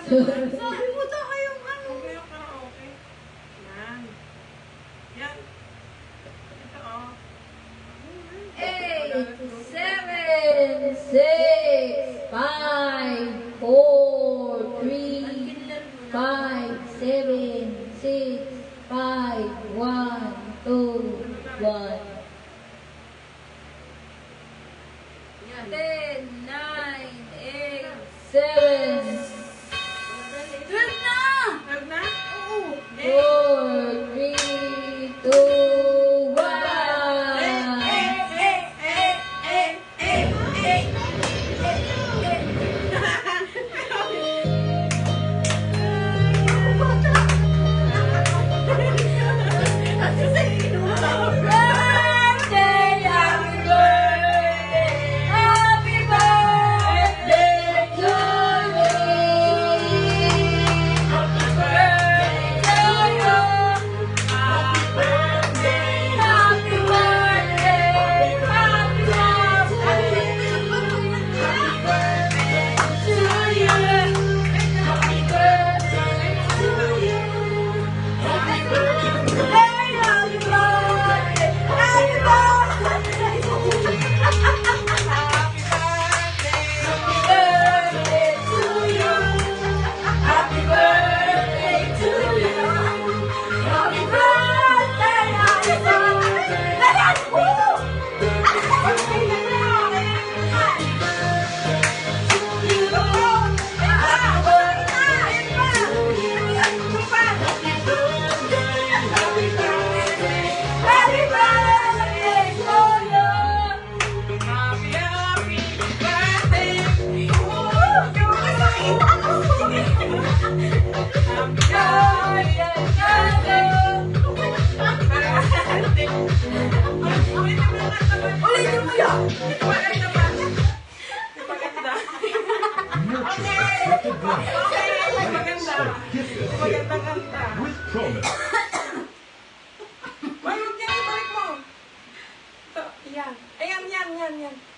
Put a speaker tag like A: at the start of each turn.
A: Sabi mo to kayong ano.
B: Okay yung karaoke. Yan. Yan. Ito oh.
A: 8, 7, 6, 5, 4, 3, 5, 7, 6, 5, 1, 2, 1. 10, 9, 8, 7. 12 na!
B: 12 na?
A: Oo.
B: Eh.
A: 4, 3, 2,
B: 1. Bayog yan, ibalik mo. Ito, yan. Ayan, yan.